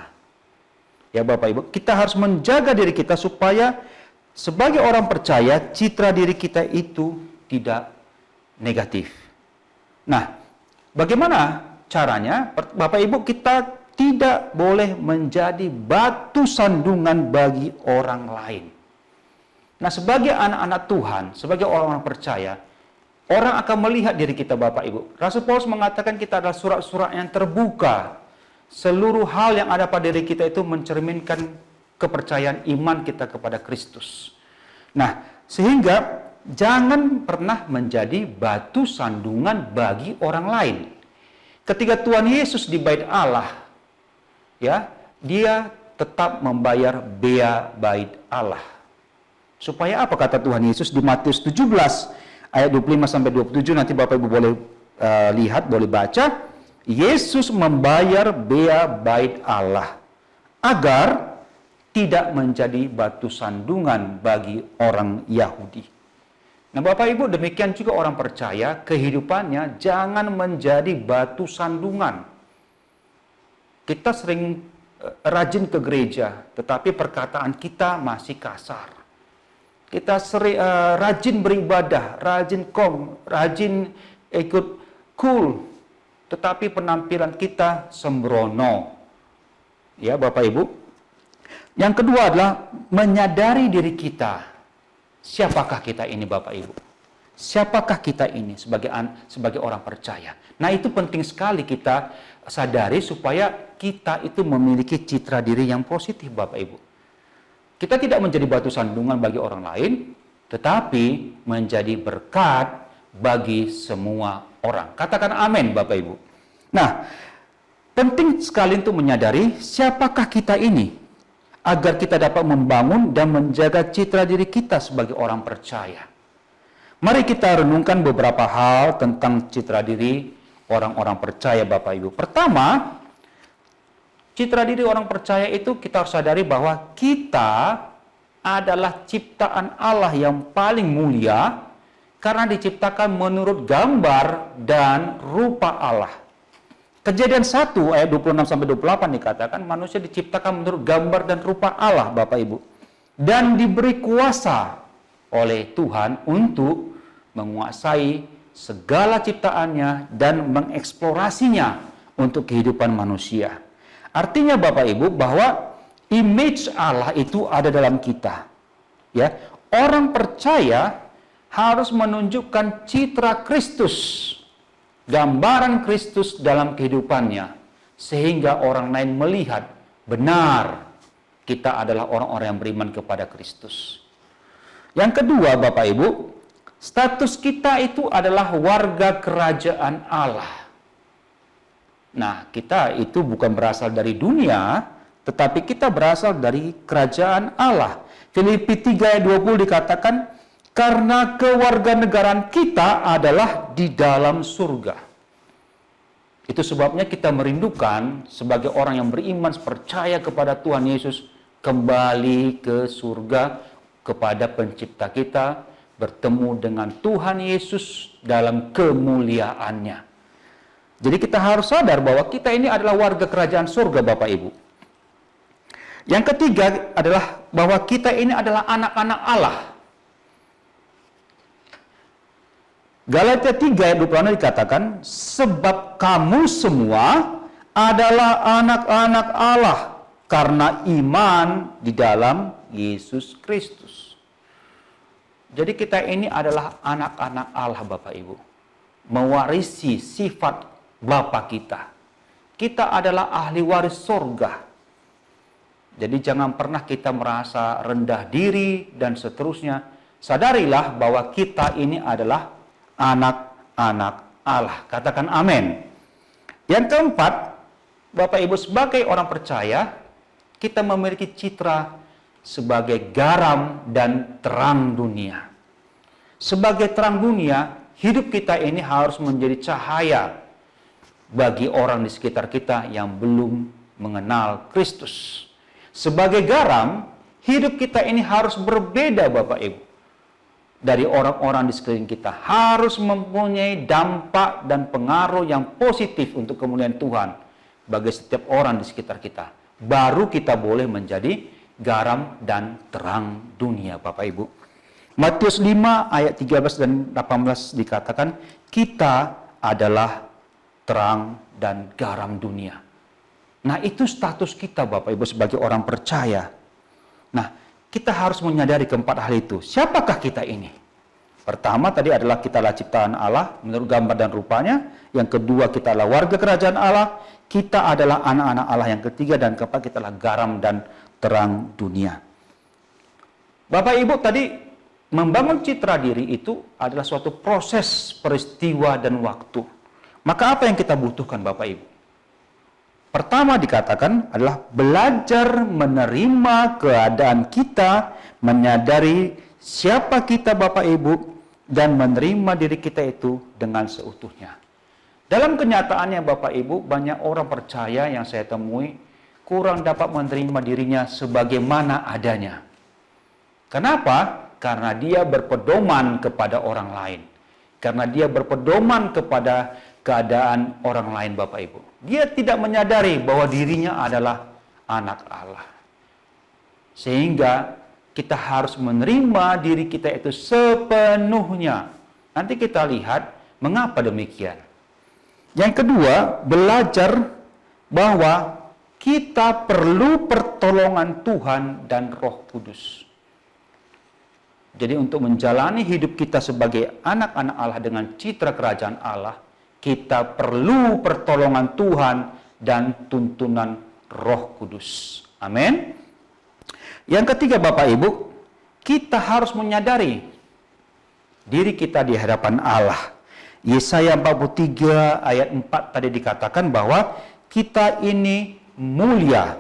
Ya Bapak Ibu, kita harus menjaga diri kita supaya sebagai orang percaya citra diri kita itu tidak negatif. Nah, bagaimana caranya? Bapak Ibu, kita tidak boleh menjadi batu sandungan bagi orang lain. Nah, sebagai anak-anak Tuhan, sebagai orang-orang percaya, orang akan melihat diri kita Bapak Ibu. Rasul Paulus mengatakan kita adalah surat-surat yang terbuka. Seluruh hal yang ada pada diri kita itu mencerminkan kepercayaan iman kita kepada Kristus. Nah, sehingga jangan pernah menjadi batu sandungan bagi orang lain. Ketika Tuhan Yesus di bait Allah, ya, dia tetap membayar bea bait Allah. Supaya apa kata Tuhan Yesus di Matius 17 ayat 25 sampai 27, nanti Bapak Ibu boleh lihat, boleh baca. Yesus membayar bea bait Allah agar tidak menjadi batu sandungan bagi orang Yahudi. Nah Bapak Ibu, demikian juga orang percaya, kehidupannya jangan menjadi batu sandungan. Kita sering rajin ke gereja, tetapi perkataan kita masih kasar. Kita sering rajin beribadah, rajin ikut cool, tetapi penampilan kita sembrono. Ya Bapak Ibu. Yang kedua adalah menyadari diri kita. Siapakah kita ini Bapak Ibu? Siapakah kita ini sebagai orang percaya? Nah, itu penting sekali kita sadari supaya kita itu memiliki citra diri yang positif Bapak Ibu. Kita tidak menjadi batu sandungan bagi orang lain, tetapi menjadi berkat bagi semua orang. Katakan amin Bapak Ibu. Nah, penting sekali untuk menyadari siapakah kita ini agar kita dapat membangun dan menjaga citra diri kita sebagai orang percaya. Mari kita renungkan beberapa hal tentang citra diri orang-orang percaya Bapak Ibu. Pertama, Citra diri orang percaya itu kita harus sadari bahwa kita adalah ciptaan Allah yang paling mulia karena diciptakan menurut gambar dan rupa Allah. Kejadian 1 ayat 26-28 dikatakan manusia diciptakan menurut gambar dan rupa Allah, Bapak Ibu. Dan diberi kuasa oleh Tuhan untuk menguasai segala ciptaannya dan mengeksplorasinya untuk kehidupan manusia. Artinya Bapak Ibu bahwa image Allah itu ada dalam kita. Ya, orang percaya harus menunjukkan citra Kristus, gambaran Kristus dalam kehidupannya, sehingga orang lain melihat benar kita adalah orang-orang yang beriman kepada Kristus. Yang kedua Bapak Ibu, status kita itu adalah warga kerajaan Allah. Nah, kita itu bukan berasal dari dunia, tetapi kita berasal dari kerajaan Allah. Filipi 3 ayat 20 dikatakan, karena kewarganegaraan kita adalah di dalam surga. Itu sebabnya kita merindukan sebagai orang yang beriman, percaya kepada Tuhan Yesus, kembali ke surga, kepada pencipta kita, bertemu dengan Tuhan Yesus dalam kemuliaannya. Jadi kita harus sadar bahwa kita ini adalah warga kerajaan surga, Bapak Ibu. Yang ketiga adalah bahwa kita ini adalah anak-anak Allah. Galatia 3 ayat 26 dikatakan, sebab kamu semua adalah anak-anak Allah karena iman di dalam Yesus Kristus. Jadi kita ini adalah anak-anak Allah, Bapak Ibu. Mewarisi sifat Bapa kita. Kita adalah ahli waris surga. Jadi jangan pernah kita merasa rendah diri dan seterusnya. Sadarilah bahwa kita ini adalah anak-anak Allah. Katakan amin. Yang keempat, Bapak Ibu, sebagai orang percaya, kita memiliki citra sebagai garam dan terang dunia. Sebagai terang dunia, hidup kita ini harus menjadi cahaya bagi orang di sekitar kita yang belum mengenal Kristus. Sebagai garam, hidup kita ini harus berbeda, Bapak Ibu, dari orang-orang di sekeliling kita. Harus mempunyai dampak dan pengaruh yang positif untuk kemuliaan Tuhan bagi setiap orang di sekitar kita. Baru kita boleh menjadi garam dan terang dunia, Bapak Ibu. Matius 5 ayat 13 dan 18 dikatakan, kita adalah terang dan garam dunia. Nah, itu status kita, Bapak Ibu, sebagai orang percaya. Nah, kita harus menyadari keempat hal itu. Siapakah kita ini? Pertama tadi adalah kita adalah ciptaan Allah menurut gambar dan rupanya. Yang kedua, kita adalah warga kerajaan Allah. Kita adalah anak-anak Allah. Yang ketiga dan keempat, kita adalah garam dan terang dunia. Bapak Ibu, tadi membangun citra diri itu adalah suatu proses peristiwa dan waktu. Maka apa yang kita butuhkan, Bapak Ibu? Pertama dikatakan adalah belajar menerima keadaan kita, menyadari siapa kita, Bapak Ibu, dan menerima diri kita itu dengan seutuhnya. Dalam kenyataannya, Bapak Ibu, banyak orang percaya yang saya temui kurang dapat menerima dirinya sebagaimana adanya. Kenapa? Karena dia berpedoman kepada orang lain. Karena dia berpedoman kepada keadaan orang lain, Bapak Ibu. Dia tidak menyadari bahwa dirinya adalah anak Allah. Sehingga kita harus menerima diri kita itu sepenuhnya. Nanti kita lihat mengapa demikian. Yang kedua, belajar bahwa kita perlu pertolongan Tuhan dan Roh Kudus. Jadi untuk menjalani hidup kita sebagai anak-anak Allah dengan citra kerajaan Allah, kita perlu pertolongan Tuhan dan tuntunan Roh Kudus. Amin. Yang ketiga, Bapak Ibu, kita harus menyadari diri kita di hadapan Allah. Yesaya 43 ayat 4 tadi dikatakan bahwa kita ini mulia.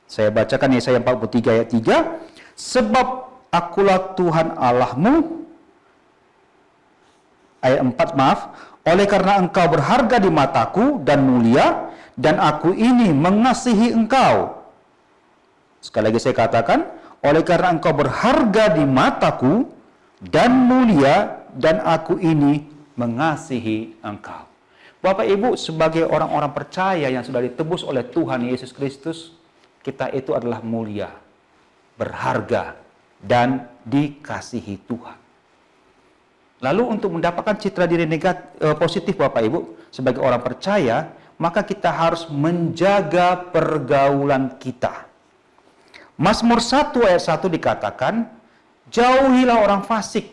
Saya bacakan Yesaya 43 ayat 3. Sebab akulah Tuhan Allahmu. Ayat 4, maaf. Oleh karena engkau berharga di mataku dan mulia, dan aku ini mengasihi engkau. Sekali lagi saya katakan, oleh karena engkau berharga di mataku dan mulia, dan aku ini mengasihi engkau. Bapak Ibu, sebagai orang-orang percaya yang sudah ditebus oleh Tuhan Yesus Kristus, kita itu adalah mulia, berharga, dan dikasihi Tuhan. Lalu untuk mendapatkan citra diri positif Bapak Ibu, sebagai orang percaya, maka kita harus menjaga pergaulan kita. Mazmur 1 ayat 1 dikatakan, jauhilah orang fasik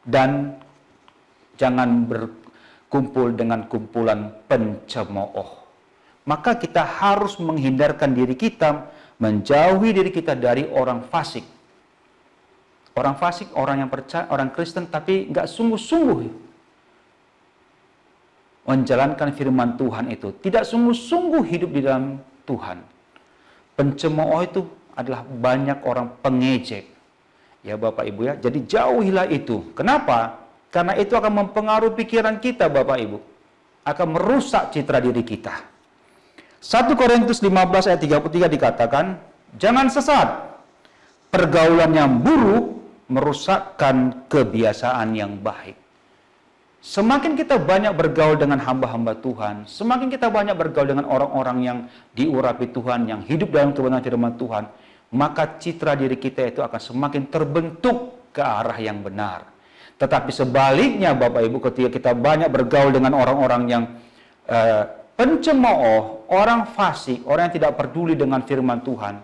dan jangan berkumpul dengan kumpulan pencemooh. Maka kita harus menghindarkan diri kita, menjauhi diri kita dari orang fasik. Orang fasik, orang yang percaya, orang Kristen tapi nggak sungguh-sungguh menjalankan firman Tuhan itu, tidak sungguh-sungguh hidup di dalam Tuhan. Pencemooh itu adalah banyak orang pengejek. Ya Bapak Ibu ya, jadi jauhilah itu. Kenapa? Karena itu akan mempengaruhi pikiran kita Bapak Ibu. Akan merusak citra diri kita. 1 Korintus 15 ayat 33 dikatakan, jangan sesat. Pergaulan yang buruk merusakkan kebiasaan yang baik. Semakin kita banyak bergaul dengan hamba-hamba Tuhan, semakin kita banyak bergaul dengan orang-orang yang diurapi Tuhan, yang hidup dalam kebenaran firman Tuhan, maka citra diri kita itu akan semakin terbentuk ke arah yang benar. Tetapi sebaliknya Bapak Ibu, ketika kita banyak bergaul dengan orang-orang yang pencemooh, orang fasik, orang yang tidak peduli dengan firman Tuhan,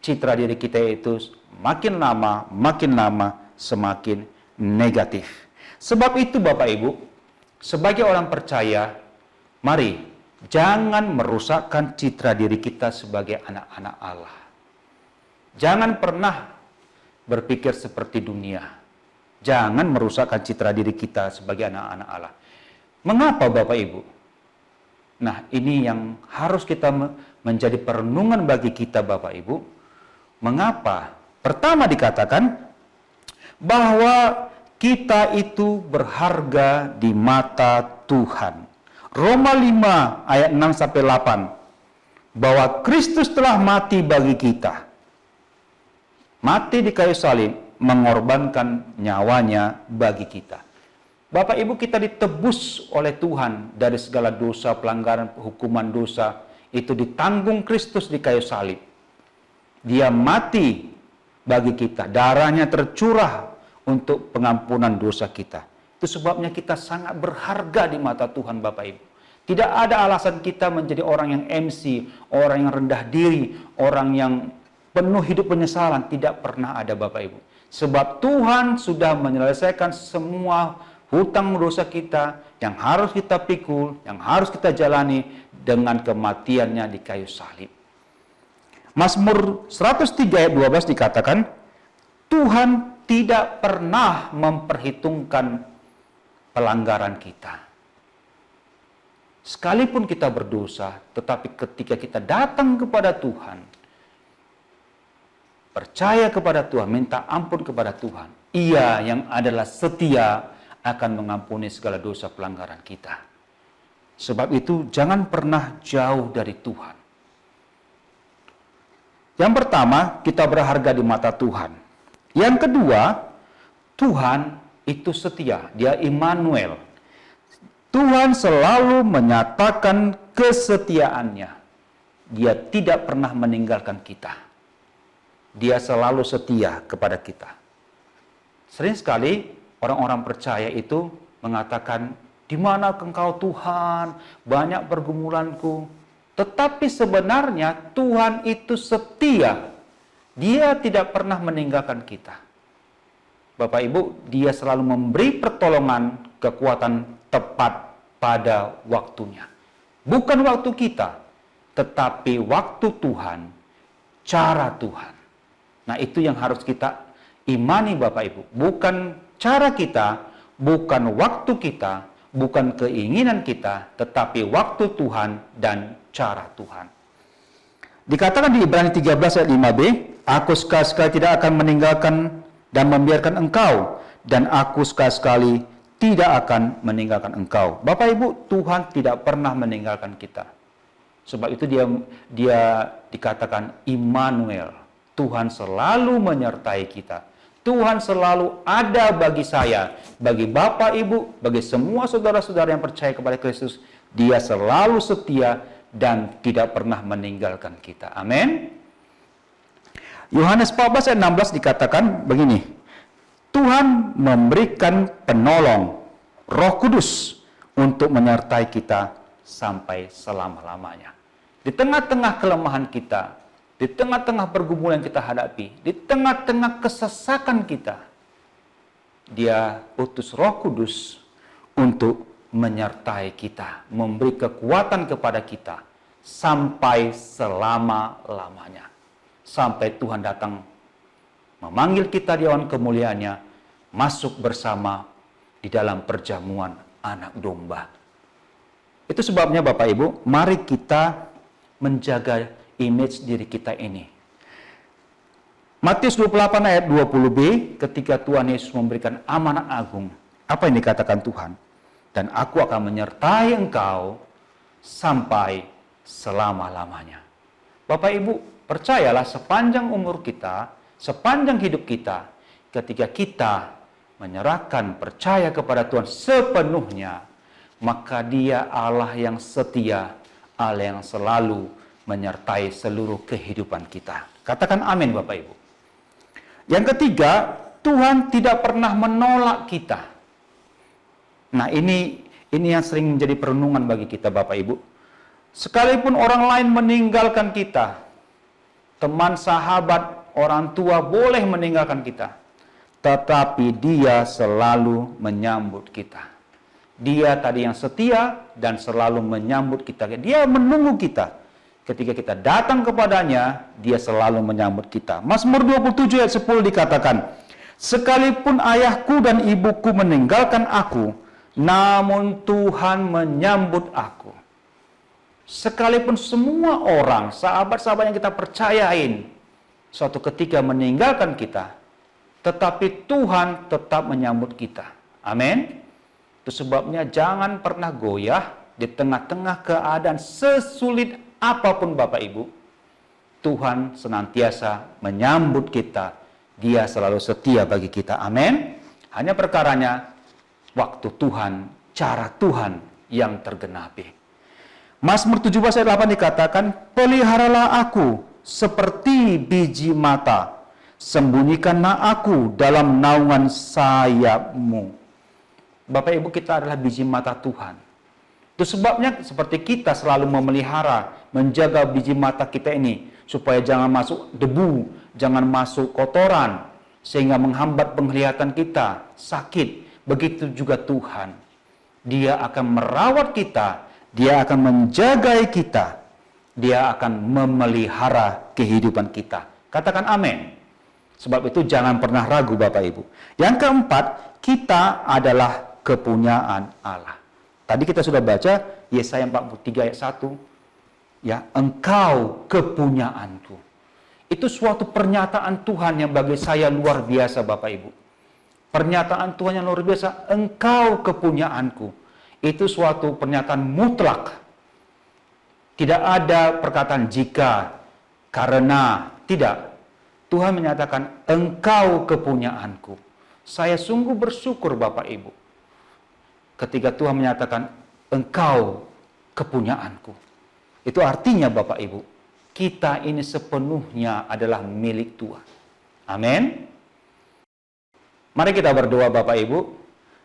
citra diri kita itu makin lama semakin negatif. Sebab itu Bapak Ibu, sebagai orang percaya, mari jangan merusakkan citra diri kita sebagai anak-anak Allah. Jangan pernah berpikir seperti dunia. Jangan merusakkan citra diri kita sebagai anak-anak Allah. Mengapa Bapak Ibu? Nah, ini yang harus kita menjadi perenungan bagi kita Bapak Ibu. Mengapa? Pertama dikatakan bahwa kita itu berharga di mata Tuhan. Roma 5 ayat 6 sampai 8. Bahwa Kristus telah mati bagi kita. Mati di kayu salib, mengorbankan nyawanya bagi kita. Bapak Ibu, kita ditebus oleh Tuhan dari segala dosa, pelanggaran, hukuman dosa. Itu ditanggung Kristus di kayu salib. Dia mati bagi kita. Darahnya tercurah untuk pengampunan dosa kita. Itu sebabnya kita sangat berharga di mata Tuhan Bapak Ibu. Tidak ada alasan kita menjadi orang yang MC, orang yang rendah diri, orang yang penuh hidup penyesalan. Tidak pernah ada Bapak Ibu. Sebab Tuhan sudah menyelesaikan semua hutang dosa kita yang harus kita pikul, yang harus kita jalani dengan kematiannya di kayu salib. Mazmur 103 ayat 12 dikatakan, Tuhan tidak pernah memperhitungkan pelanggaran kita. Sekalipun kita berdosa, tetapi ketika kita datang kepada Tuhan, percaya kepada Tuhan, minta ampun kepada Tuhan, Ia yang adalah setia akan mengampuni segala dosa pelanggaran kita. Sebab itu jangan pernah jauh dari Tuhan. Yang pertama, kita berharga di mata Tuhan. Yang kedua, Tuhan itu setia. Dia Immanuel. Tuhan selalu menyatakan kesetiaannya. Dia tidak pernah meninggalkan kita. Dia selalu setia kepada kita. Sering sekali orang-orang percaya itu mengatakan, di mana engkau Tuhan, banyak pergumulanku. Tetapi sebenarnya Tuhan itu setia. Dia tidak pernah meninggalkan kita. Bapak Ibu, Dia selalu memberi pertolongan, kekuatan tepat pada waktunya. Bukan waktu kita, tetapi waktu Tuhan, cara Tuhan. Nah, itu yang harus kita imani Bapak Ibu. Bukan cara kita, bukan waktu kita, bukan keinginan kita, tetapi waktu Tuhan dan cara Tuhan. Dikatakan di Ibrani 13 ayat 5b, aku sekali-sekali tidak akan meninggalkan dan membiarkan engkau, dan aku sekali-sekali tidak akan meninggalkan engkau. Bapak Ibu, Tuhan tidak pernah meninggalkan kita. Sebab itu dia dikatakan Immanuel. Tuhan selalu menyertai kita. Tuhan selalu ada bagi saya, bagi Bapak, Ibu, bagi semua saudara-saudara yang percaya kepada Kristus. Dia selalu setia dan tidak pernah meninggalkan kita. Amin. Yohanes 14 ayat 16 dikatakan begini. Tuhan memberikan penolong, Roh Kudus, untuk menyertai kita sampai selama-lamanya. Di tengah-tengah kelemahan kita, di tengah-tengah pergumulan yang kita hadapi, di tengah-tengah kesesakan kita, Dia utus Roh Kudus untuk menyertai kita, memberi kekuatan kepada kita sampai selama-lamanya. Sampai Tuhan datang memanggil kita di awan kemuliaannya, masuk bersama di dalam perjamuan anak domba. Itu sebabnya Bapak Ibu, mari kita menjaga image diri kita ini. Matius 28 ayat 20b, ketika Tuhan Yesus memberikan amanat agung, apa yang dikatakan Tuhan? Dan aku akan menyertai engkau sampai selama-lamanya. Bapak Ibu, percayalah sepanjang umur kita, sepanjang hidup kita, ketika kita menyerahkan percaya kepada Tuhan sepenuhnya, maka Dia Allah yang setia, Allah yang selalu menyertai seluruh kehidupan kita. Katakan amin Bapak Ibu. Yang ketiga, Tuhan tidak pernah menolak kita. Nah ini yang sering menjadi perenungan bagi kita Bapak Ibu. Sekalipun orang lain meninggalkan kita, teman, sahabat, orang tua boleh meninggalkan kita, tetapi Dia selalu menyambut kita. Dia tadi yang setia dan selalu menyambut kita. Dia menunggu kita. Ketika kita datang kepadanya, Dia selalu menyambut kita. Mazmur 27 ayat 10 dikatakan, sekalipun ayahku dan ibuku meninggalkan aku, namun Tuhan menyambut aku. Sekalipun semua orang, sahabat-sahabat yang kita percayain, suatu ketika meninggalkan kita, tetapi Tuhan tetap menyambut kita. Amin. Itu sebabnya jangan pernah goyah di tengah-tengah keadaan sesulit apapun Bapak Ibu. Tuhan senantiasa menyambut kita. Dia selalu setia bagi kita. Amin. Hanya perkaranya waktu Tuhan, cara Tuhan yang tergenapi. Mazmur 17 ayat 8 dikatakan, peliharalah aku seperti biji mata, sembunyikanlah aku dalam naungan sayap-Mu. Bapak Ibu, kita adalah biji mata Tuhan. Itu sebabnya seperti kita selalu memelihara, menjaga biji mata kita ini, supaya jangan masuk debu, jangan masuk kotoran, sehingga menghambat penglihatan kita, sakit. Begitu juga Tuhan. Dia akan merawat kita, Dia akan menjagai kita, Dia akan memelihara kehidupan kita. Katakan amin. Sebab itu jangan pernah ragu Bapak Ibu. Yang keempat, kita adalah kepunyaan Allah. Tadi kita sudah baca Yesaya 43 ayat 1. Ya, engkau kepunyaanku. Itu suatu pernyataan Tuhan yang bagi saya luar biasa Bapak Ibu. Pernyataan Tuhan yang luar biasa, engkau kepunyaanku. Itu suatu pernyataan mutlak. Tidak ada perkataan jika, karena, tidak. Tuhan menyatakan, engkau kepunyaanku. Saya sungguh bersyukur Bapak Ibu. Ketika Tuhan menyatakan, engkau kepunyaanku. Itu artinya Bapak Ibu, kita ini sepenuhnya adalah milik Tuhan. Amin. Mari kita berdoa Bapak Ibu.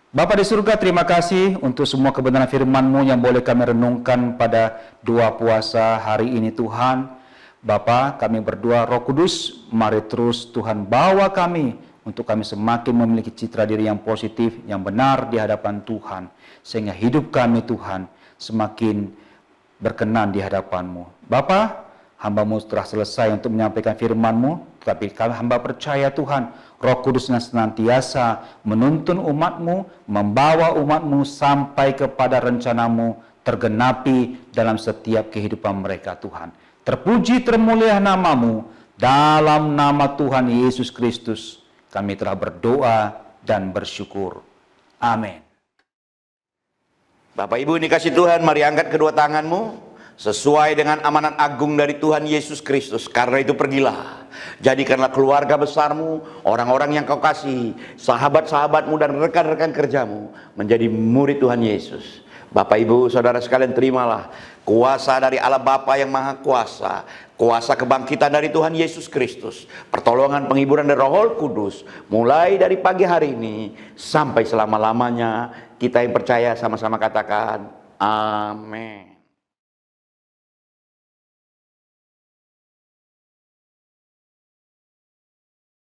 Bapa di surga, terima kasih untuk semua kebenaran firman-Mu yang boleh kami renungkan pada doa puasa hari ini Tuhan. Bapa, kami berdoa Roh Kudus, mari terus Tuhan bawa kami untuk kami semakin memiliki citra diri yang positif, yang benar di hadapan Tuhan. Sehingga hidup kami Tuhan semakin berkenan di hadapan-Mu. Bapa, hamba-Mu telah selesai untuk menyampaikan firman-Mu, tapi hamba percaya Tuhan, Roh Kudus yang senantiasa menuntun umat-Mu, membawa umat-Mu sampai kepada rencana-Mu tergenapi dalam setiap kehidupan mereka Tuhan. Terpuji termulia nama-Mu, dalam nama Tuhan Yesus Kristus kami telah berdoa dan bersyukur. Amin. Bapak Ibu dikasih Tuhan, mari angkat kedua tanganmu. sesuai dengan amanat agung dari Tuhan Yesus Kristus. Karena itu pergilah, jadikanlah keluarga besarmu, orang-orang yang kau kasih, sahabat-sahabatmu dan rekan-rekan kerjamu menjadi murid Tuhan Yesus. Bapak Ibu Saudara sekalian, terimalah kuasa dari Allah Bapa yang Maha Kuasa, kuasa kebangkitan dari Tuhan Yesus Kristus, pertolongan penghiburan dari Roh Kudus, mulai dari pagi hari ini sampai selama-lamanya. Kita yang percaya sama-sama katakan amin.